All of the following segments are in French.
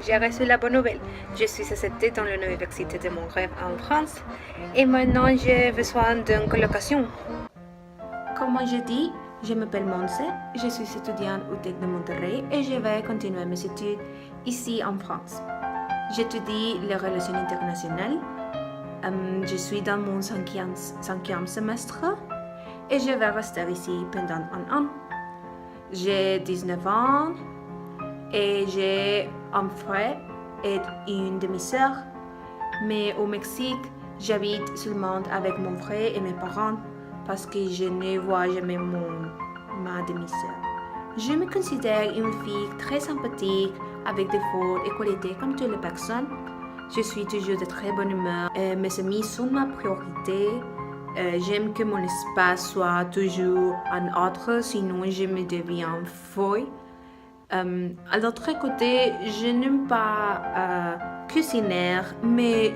j'ai reçu la bonne nouvelle. Je suis acceptée dans l'université de mon rêve en France et maintenant j'ai besoin d'une colocation. Comme je dis, je m'appelle Monse, je suis étudiante au TEC de Monterrey et je vais continuer mes études ici en France. J'étudie les relations internationales. Je suis dans mon cinquième semestre et je vais rester ici pendant un an. J'ai 19 ans et j'ai un frère et une demi-sœur. Mais au Mexique, j'habite seulement avec mon frère et mes parents parce que je ne vois jamais ma demi-sœur. Je me considère une fille très sympathique avec des fortes et qualités comme toutes les personnes. Je suis toujours de très bonne humeur. Mes amis sont ma priorité. J'aime que mon espace soit toujours un autre, sinon je me deviens folle. À l'autre côté, je n'aime pas cuisiner, mais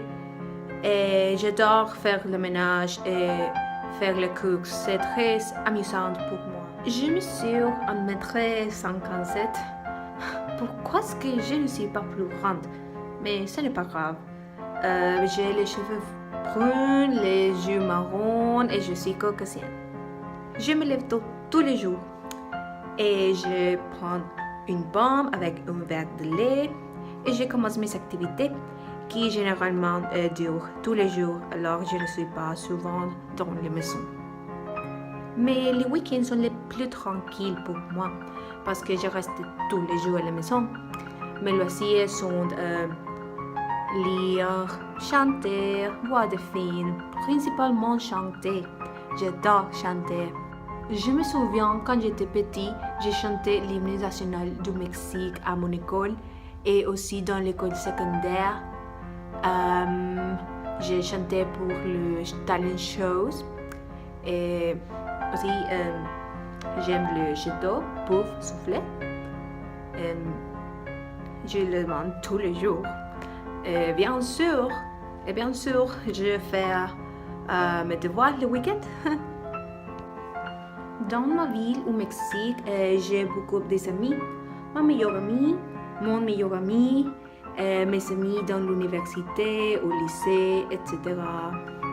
j'adore faire le ménage et faire les courses. C'est très amusant pour moi. Je mesure 1,57 m. Pourquoi est-ce que je ne suis pas plus grande? Mais ce n'est pas grave. J'ai les cheveux bruns, les yeux marrons et je suis caucasienne. Je me lève tôt tous les jours et je prends une pomme avec un verre de lait et je commence mes activités qui généralement durent tous les jours, alors je ne suis pas souvent dans les maisons. Mais les week-ends sont les plus tranquilles pour moi parce que je reste tous les jours à la maison. Mes loisirs sont lire, chanter, voir des films, principalement chanter. J'adore chanter. Je me souviens quand j'étais petit, j'ai chanté l'hymne national du Mexique à mon école et aussi dans l'école secondaire. J'ai chanté pour le talent shows et aussi j'aime le château pour souffler. Je le demande tous les jours. Bien sûr, je fais mes devoirs le week-end. Dans ma ville au Mexique, j'ai beaucoup d'amis. Mon meilleur ami, mes amis dans l'université, au lycée, etc.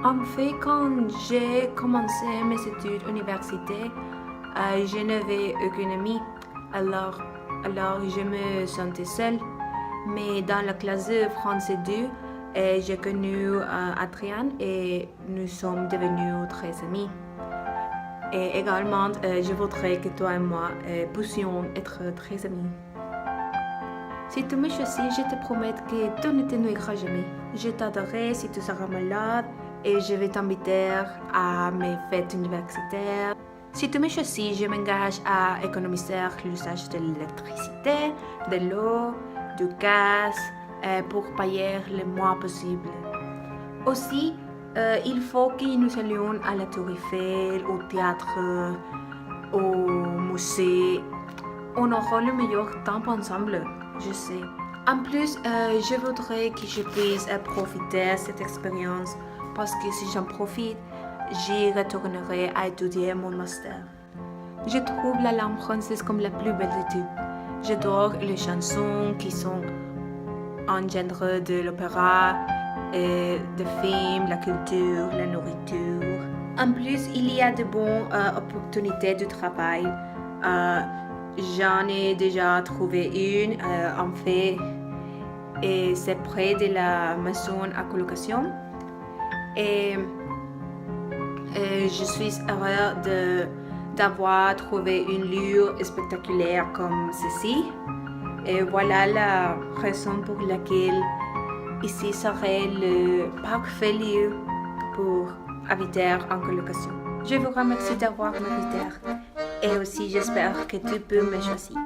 En fait, quand j'ai commencé mes études universitaires, je n'avais aucun ami. Alors je me sentais seule. Mais dans la classe de français 2, j'ai connu Adrien et nous sommes devenus très amis. Et également, je voudrais que toi et moi puissions être très amis. Si tu me choisis, je te promets que tu ne t'ennuieras jamais. Je t'adorerai si tu seras malade et je vais t'inviter à mes fêtes universitaires. Si tu me choisis, je m'engage à économiser l'usage de l'électricité, de l'eau, du gaz pour payer le moins possible. Aussi, il faut que nous allions à la Tour Eiffel, au théâtre, au musée. On aura le meilleur temps ensemble, je sais. En plus, je voudrais que je puisse profiter de cette expérience parce que si j'en profite, j'y retournerai à étudier mon master. Je trouve la langue française comme la plus belle de toutes. J'adore les chansons qui sont en genre de l'opéra, des films, la culture, la nourriture. En plus, il y a de bonnes opportunités de travail. J'en ai déjà trouvé une, en fait, et c'est près de la maison à colocation. Et je suis heureuse d'avoir trouvé une lieu spectaculaire comme ceci. Et voilà la raison pour laquelle ici serait le parfait lieu pour habiter en colocation. Je vous remercie d'avoir m'invité et aussi j'espère que tu peux me choisir.